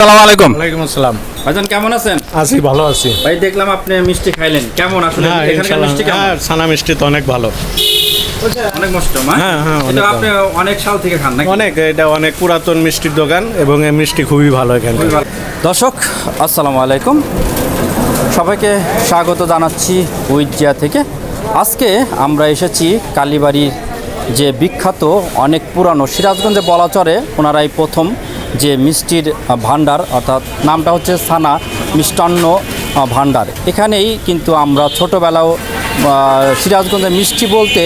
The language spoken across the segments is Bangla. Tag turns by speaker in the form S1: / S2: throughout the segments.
S1: আসসালামু আলাইকুম।
S2: ওয়ালাইকুম আসসালাম।
S1: ভাইজান কেমন আছেন?
S2: আছি, ভালো আছি।
S1: ভাই দেখলাম আপনি মিষ্টি খাইলেন, কেমন আসলে এখানকার মিষ্টি কেমন?
S2: ছানা মিষ্টি তো অনেক ভালো।
S1: অনেক মস্ত মা।
S2: হ্যাঁ,
S1: এটা আপনি অনেক সাল থেকে খান নাকি?
S2: এটা অনেক পুরাতন মিষ্টির দোকান এবং এই মিষ্টি খুবই ভালো এখানে।
S1: দর্শক আসসালামু আলাইকুম, সবাইকে স্বাগত জানাচ্ছি উইজিয়া থেকে। আজকে আমরা এসেছি কালীবাড়ির যে বিখ্যাত অনেক পুরানো সিরাজগঞ্জে বলা চলে ওনারাই প্রথম যে মিষ্টির ভান্ডার, অর্থাৎ নামটা হচ্ছে সানা মিষ্টান্ন ভান্ডার। এখানেই কিন্তু আমরা ছোটোবেলাও সিরাজগঞ্জের মিষ্টি বলতে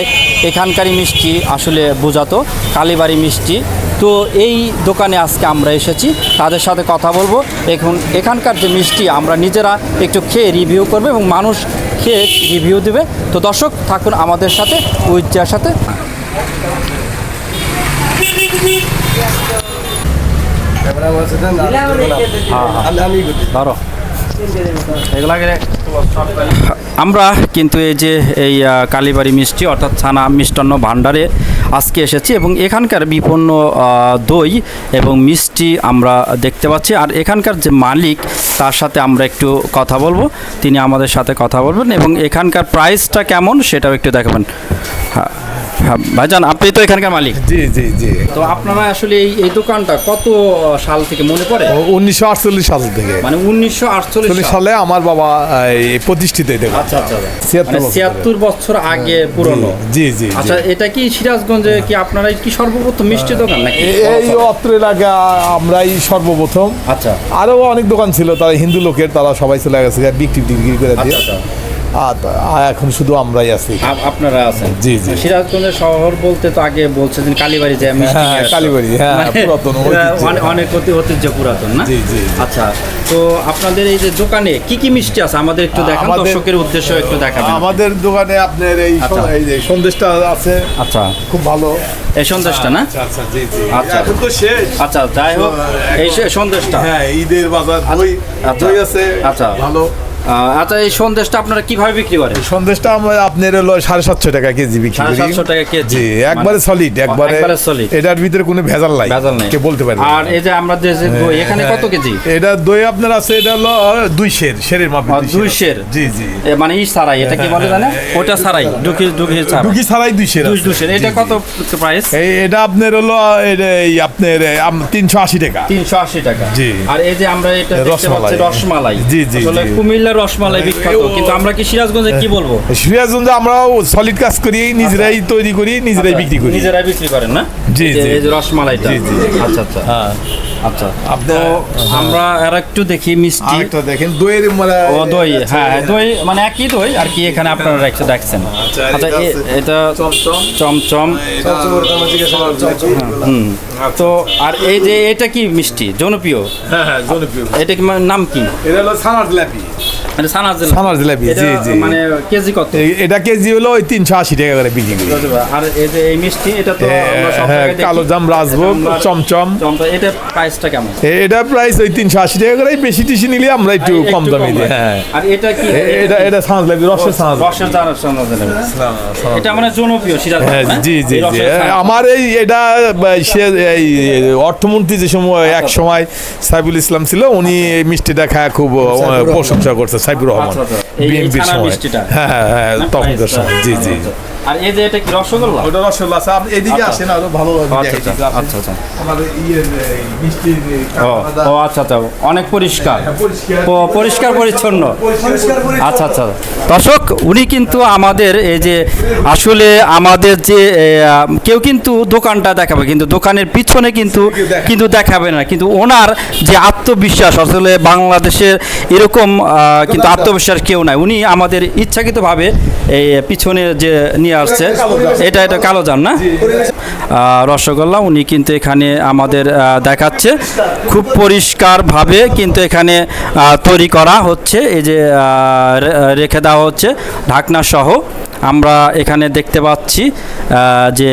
S1: এখানকারই মিষ্টি আসলে বোঝাতো, কালীবাড়ি মিষ্টি। তো এই দোকানে আজকে আমরা এসেছি, তাদের সাথে কথা বলবো। এখানকার যে মিষ্টি আমরা নিজেরা একটু খেয়ে রিভিউ করবো এবং মানুষ খেয়ে রিভিউ দেবে। তো দর্শক থাকুন আমাদের সাথে, উইজিয়ার সাথে। আমরা কিন্তু এই কালীবাড়ি মিষ্টি অর্থাৎ ছানা মিষ্টান্ন ভাণ্ডারে আজকে এসেছি এবং এখানকার বিপন্ন দই এবং মিষ্টি আমরা দেখতে পাচ্ছি। আর এখানকার যে মালিক তার সাথে আমরা একটু কথা বলবো, তিনি আমাদের সাথে কথা বলবেন এবং এখানকার প্রাইসটা কেমন সেটাও একটু দেখাবেন। হ্যাঁ ভাইজান, আপনি তো এখানকার মালিক।
S2: জি জি জি।
S1: তো আপনারা আসলে এই দোকানটা কত সাল থেকে মনে পড়ে?
S2: 1948 সাল থেকে,
S1: মানে 1948
S2: সালে আমার বাবা প্রতিষ্ঠিত এই দোকান।
S1: আচ্ছা আচ্ছা, 76 বছর আগে পুরনো।
S2: জি জি।
S1: আচ্ছা, এটা কি সিরাজগঞ্জে কি আপনারাই কি সর্বপ্রথম মিষ্টি দোকান নাকি?
S2: এই অত্র এলাকা আমরাই সর্বপ্রথম।
S1: আচ্ছা,
S2: আরো অনেক দোকান ছিল, তারা হিন্দু লোকের, তারা সবাই চলে গেছে বিক্রি করে দিয়ে।
S1: আচ্ছা,
S2: এখন শুধু আমরাই আছি।
S1: আপনারা আছেন?
S2: জি জি।
S1: সিরাজগঞ্জের শহর বলতে তো আগে বলছেন কালীবাড়ি, যে মিষ্টি
S2: কালীবাড়ি, হ্যাঁ, পুরাতন
S1: অনেক ঐতিহ্য পুরাতন না?
S2: জি জি।
S1: আচ্ছা, তো আপনাদের এই যে দোকানে কি কি মিষ্টি আছে আমাদের একটু দেখান, দর্শকের উদ্দেশ্য একটু দেখাবেন।
S2: আমাদের দোকানে আপনার এই যে সন্দেশটা আছে।
S1: আচ্ছা,
S2: খুব ভালো
S1: এই সন্দেশটা না?
S2: আচ্ছা জি জি।
S1: আচ্ছা,
S2: এখন তো শেষ।
S1: আচ্ছা, যাই হোক, এই সন্দেশটা,
S2: হ্যাঁ, ঈদের বাজার দই আছে।
S1: আচ্ছা ভালো। আচ্ছা, এই সন্দেশটা আপনারা কিভাবে বিক্রি করেন?
S2: সন্দেশটা আমরা আপনার হলো 750 টাকা কেজি বিক্রি করি।
S1: 750 টাকা কেজি?
S2: জি, একবারে সলিড, একবারে
S1: সলিড,
S2: এটার ভিতরে কোনো ভেজাল নাই, কে বলতে পারবে।
S1: আর এই যে আমরা যে দই, এখানে কত কেজি?
S2: এটা দই আপনার আছে, এটা হলো 2 সের, সেরের মাপে
S1: 2 সের।
S2: জি জি।
S1: মানে ই সারাই, এটা কি বলে জানেন? ওটা সারাই, ডুকি সারাই
S2: 2 সের।
S1: 2 সের। এটা কত প্রাইস?
S2: এটা আপনার হলো আপনার 380 টাকা।
S1: 380 টাকা।
S2: জি।
S1: আর এই যে আমরা এটা দেখতে পাচ্ছি রসমালাই।
S2: জি জি।
S1: আসলে কুমিল্লার রসমালাই বিখ্যাত, কিন্তু আমরা কি সিরাজগঞ্জে কি বলবো?
S2: সিরাজগঞ্জে আমরাও সলিড কাজ করি, নিজেরাই তৈরি করি, নিজেরাই বিক্রি করি।
S1: নিজেরাই বিক্রি করেন না?
S2: জি জি।
S1: এই যে রসমালাইটা।
S2: জি জি।
S1: আচ্ছা আচ্ছা।
S2: হ্যাঁ।
S1: আচ্ছা, তো আমরা আর একটু দেখি মিষ্টি।
S2: একটা দেখেন দইয়ের
S1: ও দই, হ্যাঁ দই, মানে একই দই আর কি, এখানে আপনারা দেখছেন। আচ্ছা, এটা চমচম। তো আর এই যে এটা কি মিষ্টি জনপ্রিয়?
S2: হ্যাঁ হ্যাঁ, জনপ্রিয়।
S1: এটা কি নাম কি?
S2: এটা হলো ছানার জিলাপি।
S1: মানে
S2: ছানার জিলাপি। জি জি।
S1: মানে কেজি কত?
S2: এটা কেজি হলো 380 টাকা করে বিক্রি করি।
S1: আর এই যে এই মিষ্টি, এটা তো আমরা সব
S2: হ্যাঁ,
S1: জায়গায় দেখি।
S2: কালো জাম, রাজভোগ, চমচম।
S1: এটা প্রাইসটা কেমন?
S2: এটা প্রাইস ওই 380 টাকা করে। বেশি টিসি নিলে আমরা একটু কম দামে দিই। হ্যাঁ।
S1: আর এটা কি?
S2: এটা ছানার জিলাপি, রসের ছানার জিলাপি।
S1: এটা মানে জনপ্রিয় সিরাজগঞ্জ।
S2: হ্যাঁ জি জি জি। আমার এটা এই অর্থমন্ত্রী যে সময় এক সময় সাইফুল ইসলাম ছিল, উনি এই মিষ্টিটা খায় খুব প্রশংসা করছে, সাইফুর রহমান, বিএনপির সময়। হ্যাঁ হ্যাঁ হ্যাঁ, তখনকার সময়। জি জি।
S1: আর এই যে এটা কি রসগোল্লা?
S2: ওটা রসগোল্লা আছে। আপনি এদিকে আসেন, আরো ভালো
S1: আচ্ছা আচ্ছা।
S2: আমাদের মিষ্টির
S1: ও আচ্ছা আচ্ছা, অনেক পরিষ্কার পরিষ্কার পরিচ্ছন্ন। আচ্ছা আচ্ছা। দর্শক, উনি কিন্তু আমাদের এই যে আসলে আমাদের যে কেউ কিন্তু দোকানটা দেখাবে, কিন্তু দোকানের পিছনে কিন্তু দেখাবে না, কিন্তু ওনার যে আত্মবিশ্বাস, আসলে বাংলাদেশের এরকম কিন্তু আত্মবিশ্বাস কেউ নাই। উনি আমাদের ইচ্ছাকৃতভাবে এই পিছনে যে নিয়ে আসছে, এটা কালো জাম না? রসগোল্লা উনি কিন্তু এখানে আমাদের দেখাচ্ছে, খুব পরিষ্কারভাবে কিন্তু এখানে তৈরি করা হচ্ছে। এই যে রেখে দেওয়া হচ্ছে ঢাকনা সহ। আমরা এখানে দেখতে পাচ্ছি যে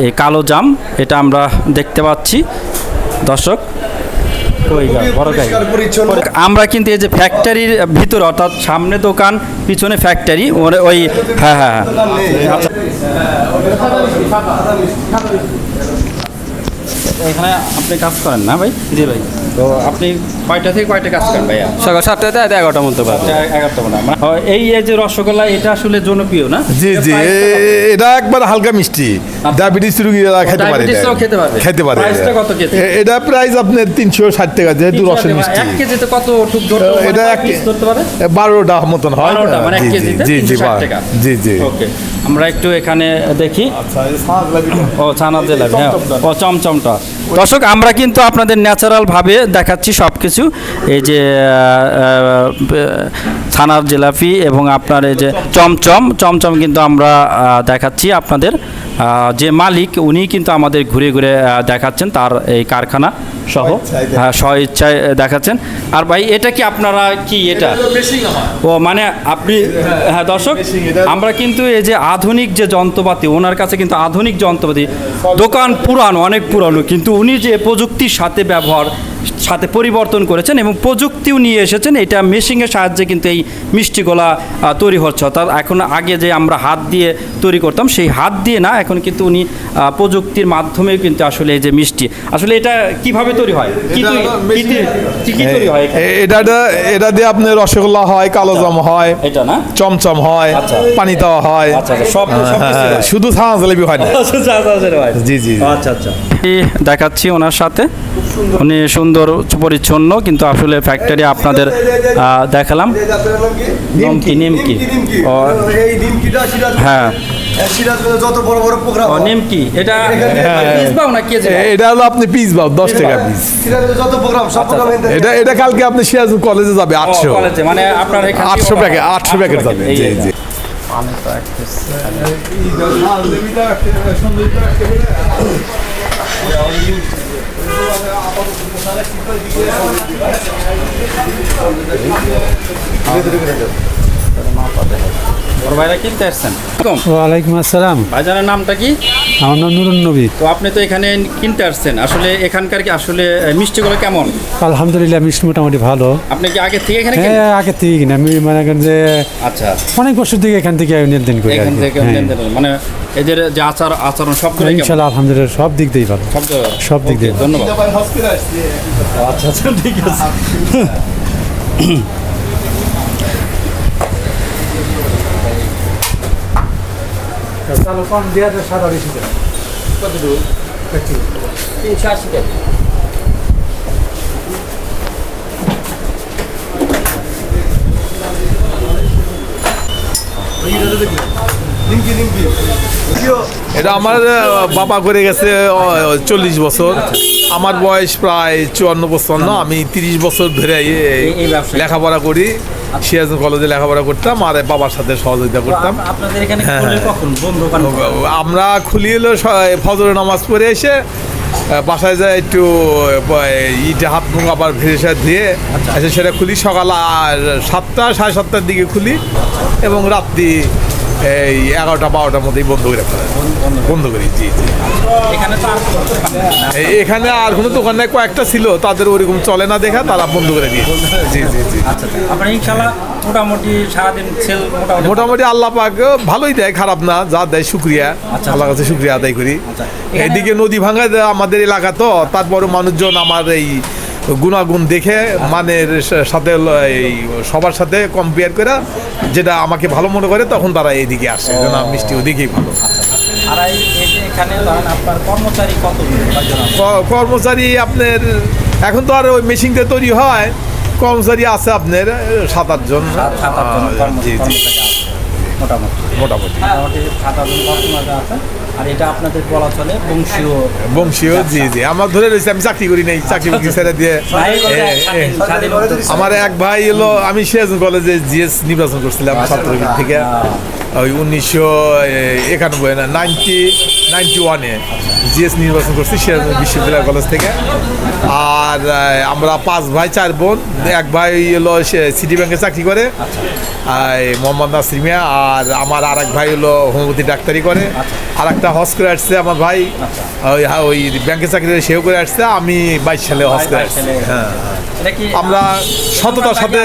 S1: এই কালো জাম, এটা আমরা দেখতে পাচ্ছি দর্শক। আমরা কিন্তু এই যে ফ্যাক্টরির ভিতরে, অর্থাৎ সামনে দোকান পিছনে ফ্যাক্টরি, ওই হ্যাঁ হ্যাঁ হ্যাঁ। এখানে আপনি কাজ করেন না ভাই?
S3: জি ভাই।
S1: তো আপনি কয়টা থেকে কয়টা কাজ করেন ভাইয়া?
S3: সকাল 7টায় 11টার মধ্যে পাবেন।
S1: 11টা মনে হয়। এই যে রসগোল্লা এটা আসলে জনপ্রিয় না?
S2: জি জি এটা একবার হালকা মিষ্টি, ডায়াবেটিস রোগীরা খেতে পারে,
S1: ডায়াবেটিসও খেতে পারে। প্রাইসটা কত কেজি?
S2: এটা প্রাইস আপনার 360 টাকা, যেহেতু রসের মিষ্টি।
S1: 1 কেজিতে কত টুক
S2: এটা
S1: ধরতে পারে?
S2: 12টা মতন হয়।
S1: 12টা মানে 1 কেজিতে
S2: জি জি
S1: 360 টাকা।
S2: জি জি।
S1: ওকে, আমরা একটু এখানে দেখি। ও ছানা জিলাপি, হ্যাঁ, ও চমচমটা। দর্শক, আমরা কিন্তু আপনাদের ন্যাচারাল ভাবে দেখাচ্ছি সব কিছু। এই যে ছানার জিলাপি এবং আপনার এই যে চমচম কিন্তু আমরা দেখাচ্ছি আপনাদের। যে মালিক উনি কিন্তু আমাদের ঘুরে ঘুরে দেখাচ্ছেন তার এই কারখানা সহ, স্ব ইচ্ছায় দেখাচ্ছেন। আর ভাই এটা কি আপনারা কি এটা? ও মানে আপনি, হ্যাঁ দর্শক, আমরা কিন্তু এই যে আধুনিক যে যন্ত্রপাতি, ওনার কাছে কিন্তু আধুনিক যন্ত্রপাতি, দোকান পুরানো, অনেক পুরানো, কিন্তু উনি যে প্রযুক্তির সাথে পরিবর্তন করেছেন এবং প্রযুক্তিও নিয়ে এসেছেন। এটা মেশিনের সাহায্যে কিন্তু এই মিষ্টিগুলা তৈরি হচ্ছে। অর্থাৎ এখন আগে যে আমরা হাত দিয়ে তৈরি করতাম, সেই হাত দিয়ে না, এখন কিন্তু উনি প্রযুক্তির মাধ্যমে কিন্তু আসলে এই যে মিষ্টি, আসলে এটা কিভাবে তৈরি হয়, কি তৈরি হয়?
S2: এটা দিয়ে আপনার রসগোল্লা হয়, কালোজাম হয়,
S1: এটা না
S2: চমচম হয়, পানি দেওয়া হয়,
S1: সব
S2: শুধু ছানা জিলাপি হয় না। জি জি।
S1: আচ্ছা, দেখাচ্ছি ওনার সাথে। উনি সুন্দর পরিচ্ছন্ন, কিন্তু আসলে ফ্যাক্টরি আপনাদের দেখালাম। নিমকি, ও হ্যাঁ,
S4: যত বড় বড় প্রোগ্রাম,
S1: নিমকি এটা পিস পাও না কেজি?
S2: এটা হলো আপনি পিস পাও 10 টাকা পিস।
S4: যত প্রোগ্রাম সব প্রোগ্রাম
S2: এটা কালকে আপনি সিরাজ কলেজে যাবে 800
S1: কলেজে, মানে আপনার এখানে
S2: 800 প্যাকেট যাবে। জি জি।
S1: বড় ভাইরা কিনতে আসছেন?
S5: ওয়ালাইকুম আসসালাম।
S1: ভাইজানের নামটা কি?
S5: আমার নাম নুরুন নবী।
S1: তো আপনি তো এখানে কিনতে আসছেন, আসলে এখানকার কি আসলে মিষ্টিগুলো কেমন?
S5: আলহামদুলিল্লাহ, মিষ্টি মোটামুটি ভালো।
S1: আপনি কি আগে থেকে এখানে
S5: হ্যাঁ, আগে থেকে কিনা আমি মনে করেন যে
S1: আচ্ছা,
S5: অনেক বছর থেকে এখান থেকে লেনদেন করি।
S1: এখান থেকে মানে এদের যে আচরণ সবগুলো কেমন?
S5: ইনশাআল্লাহ আলহামদুলিল্লাহ সব দিক দিয়েই ভালো, সব দিক দিয়ে।
S1: ধন্যবাদ। আচ্ছা, ঠিক আছে।
S2: এটা আমার বাবা করে গেছে 40 বছর, আমার বয়স প্রায় 54-55। আমি 30 বছর ধরে লেখাপড়া করি, সিরাজ কলেজে লেখাপড়া করতাম আর বাবার সাথে সহযোগিতা করতাম।
S1: আপনাদের এখানে কখন বন্ধ?
S2: আমরা খুলি হলো ফজরের নামাজ পড়ে এসে বাসায় যায়, একটু ইটে হাত মুখ আবার ভেসে দিয়ে এসে সেটা খুলি। সকাল 7টা 7:30টার দিকে খুলি এবং রাত্রি এই 11টা-12টার মধ্যেই বন্ধ করি। জি জি। এখানে আর কোনো দোকান নাই, কয়েকটা ছিল, তাদের ওরকম চলে না দেখা তারা বন্ধ করে দিয়ে। জি জি জি।
S1: আপনারা ইনশাআল্লাহ মোটামুটি সারাদিন সেল
S2: মোটামুটি আল্লাহ পাক ভালোই দেয়, খারাপ না, যা দেয় শুক্রিয়া, আল্লাহর কাছে শুক্রিয়া আদায় করি। এদিকে নদী ভাঙা আমাদের এলাকা, তো তারপরে মানুষজন আমার এই গুণাগুণ দেখে মানের সাথে এই সবার সাথে কম্পেয়ার করে যেটা আমাকে ভালো মনে করে, তখন তারা এইদিকে আসে, যেন মিষ্টি ওদিকেই ভালো। কর্মচারী আপনার এখন তো আর ওই মেশিনতে তৈরি হয়, কর্মচারী আছে আপনার 7-8 জন। জি জি, মোটামুটি।
S1: আর এটা আপনাদের বলা চলে
S2: বংশীয়। জি জি, আমার ধরে রয়েছে, আমি চাকরি করি নাই, চাকরি ছেড়ে দিয়ে। আমার এক ভাই এলো, আমি সিরাজ কলেজে জিএস নির্বাচন করছিলাম ছাত্রলীগ থেকে, ওই 1991 জিএস নির্বাচন করছি সিরাজ বিশ্ববিদ্যালয় কলেজ থেকে। আর আমরা 5 ভাই 4 বোন। এক ভাই হলো সিটি ব্যাংকে চাকরি করে, মোহাম্মদ নাসির মিয়া। আর আমার আর এক ভাই হলো হোমিওপ্যাথি ডাক্তারি করে, আর একটা হজ করে আসছে আমার ভাই, ওই ব্যাংকে চাকরি করে সেও করে আসছে। আমি 22 সালে হজ করে আসছি। হ্যাঁ, আমরা সততার সাথে,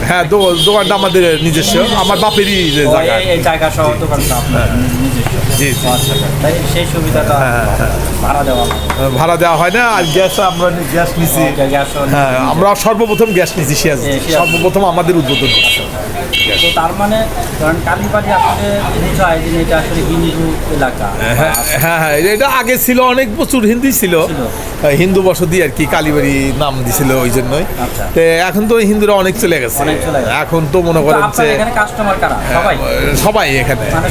S2: হ্যাঁ দোকানটা আমাদের নিজস্ব, আমার বাপেরই জায়গা।
S1: এই জায়গা সহ দোকানটা আপনার নিজস্ব।
S2: জি, জি।
S1: আচ্ছা, তাই সেই সুবিধাটা ভাড়া দেওয়া লাগে।
S2: ভাড়া দেওয়া হয় না, আর গ্যাস আমরা গ্যাস নিছি।
S1: গ্যাস সহ
S2: হ্যাঁ, আমরা সর্বপ্রথম গ্যাস নিছি সিরাজ,
S1: সিরাজ।
S2: সর্বপ্রথম আমাদের উদ্বোধন করছে।
S1: তো তার মানে ধরেন কালীবাড়ি আসলে বোঝায় যে এটা আসলে হিন্দু এলাকা।
S2: হ্যাঁ হ্যাঁ হ্যাঁ, এটা আগে ছিল অনেক প্রচুর হিন্দু ছিল, হিন্দু বসতি আর কি, কালীবাড়ি নাম দিছিল ওই জন্যই।
S1: আচ্ছা।
S2: তো এখন তো হিন্দুরা অনেক চলে গেছে,
S1: অনেক চলে গেছে।
S2: এখন তো মনে
S1: তো
S2: করেন
S1: আপনার
S2: যে
S1: এখানে কাস্টমার কারা? সবাই?
S2: সবাই এখানে
S1: মানে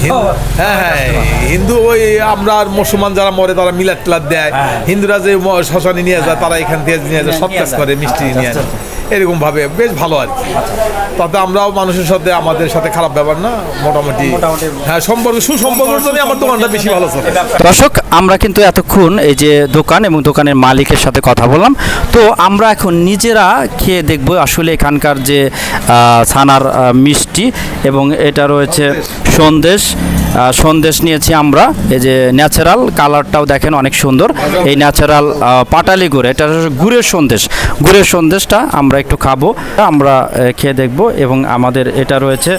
S2: হ্যাঁ হ্যাঁ, হিন্দু ওই আমরা আর মুসলমান যারা মরে তারা মিলাদ টিলাদ দেয়,
S1: হ্যাঁ।
S2: হিন্দুরা যে শ্মশানে নিয়ে যায় তারা এখান থেকে নিয়ে যায়, সব কাজ করে, মিষ্টি নিয়ে
S1: আচ্ছা,
S2: আসে, এরকম ভাবে বেশ ভালো আর কি। তাতে আমরাও মানুষের সাথে, আমাদের সাথে খারাপ ব্যাপার না, মোটামুটি হ্যাঁ সম্পর্ক, সুসম্পর্কের জন্য আমার দোকানটা বেশি ভালো চলে।
S1: দর্শক, আমরা কিন্তু এতক্ষণ এই যে দোকান এবং দোকানের মালিকের সাথে কথা বললাম। তো আমরা এখন নিজেরা খেয়ে দেখব আসলে এখানকার যে ছানার মিষ্টি, এবং এটা রয়েছে সন্দেশ। সন্দেশ নিয়েছি আমরা, এই যে ন্যাচারাল কালারটাও দেখেন অনেক সুন্দর, এই ন্যাচারাল পাটালি গুড়, এটা গুড়ের সন্দেশ। গুড়ের সন্দেশটা আমরা একটু খাবো, আমরা খেয়ে দেখব। এবং আমাদের এটা রয়েছে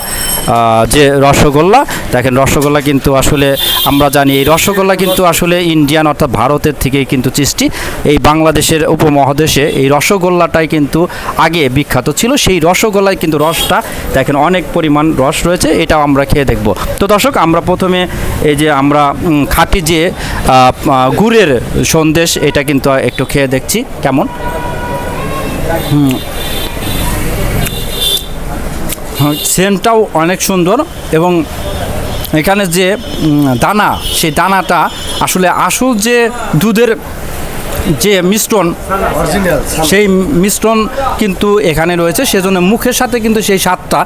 S1: যে রসগোল্লা, দেখেন রসগোল্লা কিন্তু আসলে আমরা জানি এই রসগোল্লা কিন্তু আসলে ইন্ডিয়ান অর্থাৎ ভারতের থেকেই কিন্তু সৃষ্টি। এই বাংলাদেশের উপমহাদেশে এই রসগোল্লাটাই কিন্তু আগে বিখ্যাত ছিল। সেই রসগোল্লায় কিন্তু রসটা দেখেন অনেক পরিমাণ রস রয়েছে, এটাও আমরা খেয়ে দেখব। তো দর্শক, আমরা প্রথমে এই যে আমরা খাঁটি যে গুড়ের সন্দেশ, এটা কিন্তু একটু খেয়ে দেখছি কেমন। সেন্টটাও অনেক সুন্দর, এবং এখানে যে দানা, সেই দানাটা আসলে আসল যে দুধের যে মিশ্রণ, সেই মিশ্রণ কিন্তু এখানে রয়েছে, সেজন্য মুখের সাথে কিন্তু সেই স্বাদটা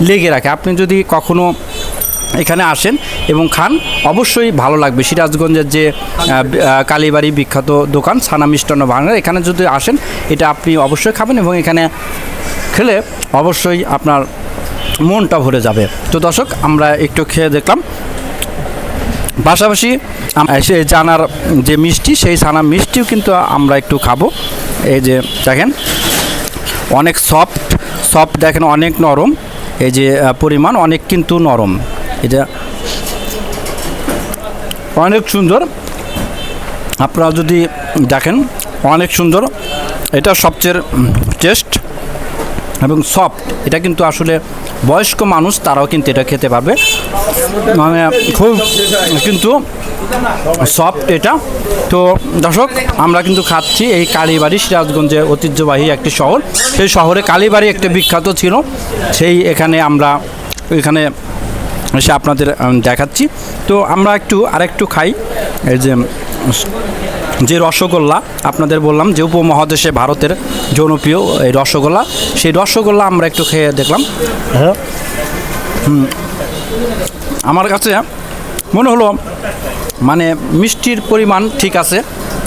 S1: লেগে রাখে। আপনি যদি কখনো এখানে আসেন এবং খান, অবশ্যই ভালো লাগবে। সিরাজগঞ্জের যে কালীবাড়ি বিখ্যাত দোকান ছানা মিষ্টান্ন ভাঙার, এখানে যদি আসেন এটা আপনি অবশ্যই খাবেন, এবং এখানে খেলে অবশ্যই আপনার মনটা ভরে যাবে। তো দর্শক, আমরা একটু খেয়ে দেখলাম। পাশাপাশি সেই ছানার যে মিষ্টি, সেই ছানা মিষ্টিও কিন্তু আমরা একটু খাবো। এই যে দেখেন অনেক সফট দেখেন, অনেক নরম, এই যে পরিমাণ অনেক কিন্তু নরম, এটা অনেক সুন্দর। আপনারা যদি দেখেন অনেক সুন্দর, এটা সবচেয়ে টেস্ট এবং সফট। এটা কিন্তু আসলে বয়স্ক মানুষ তারাও কিন্তু এটা খেতে পারবে, মানে খুব কিন্তু সফট এটা। তো দর্শক, আমরা কিন্তু খাচ্ছি এই কালীবাড়ি, সিরাজগঞ্জে ঐতিহ্যবাহী একটি শহর। সেই শহরে কালীবাড়ি একটা বিখ্যাত ছিল, সেই এখানে আমরা এখানে এসে আপনাদের দেখাচ্ছি। তো আমরা আরেকটু খাই। এই যে রসগোল্লা আপনাদের বললাম যে উপমহাদেশে ভারতের জনপ্রিয় এই রসগোল্লা, সেই রসগোল্লা আমরা একটু খেয়ে দেখলাম। আমার কাছে মনে হলো মানে মিষ্টির পরিমাণ ঠিক আছে,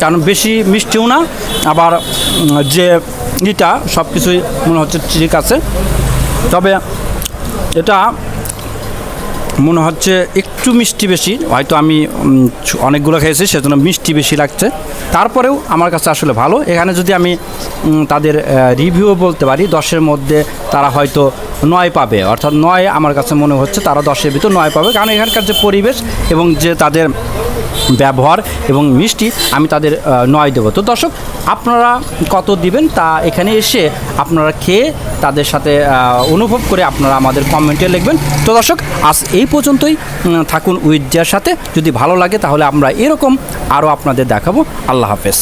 S1: কারণ বেশি মিষ্টিও না, আবার যে এটা সব কিছুই মনে হচ্ছে ঠিক আছে। তবে এটা মনে হচ্ছে একটু মিষ্টি বেশি, হয়তো আমি অনেকগুলো খেয়েছি সেজন্য মিষ্টি বেশি লাগছে। তারপরেও আমার কাছে আসলে ভালো। এখানে যদি আমি তাদের রিভিউ বলতে পারি, 10-এর মধ্যে তারা হয়তো 9 পাবে, অর্থাৎ 9 আমার কাছে মনে হচ্ছে তারা 10-এর ভিতর 9 পাবে, কারণ এখানকার যে পরিবেশ এবং যে তাদের ব্যবহার এবং মিষ্টি, আমি তাদের 9 দেবো। তো দর্শক, আপনারা কত দিবেন তা এখানে এসে আপনারা খেয়ে তাদের সাথে অনুভব করে আপনারা আমাদের কমেন্টে লিখবেন। তো দর্শক, আজ এই পর্যন্তই। থাকুন উইথ জিয়ার সাথে। যদি ভালো লাগে তাহলে আমরা এরকম আরও আপনাদের দেখাবো। আল্লাহ হাফেজ।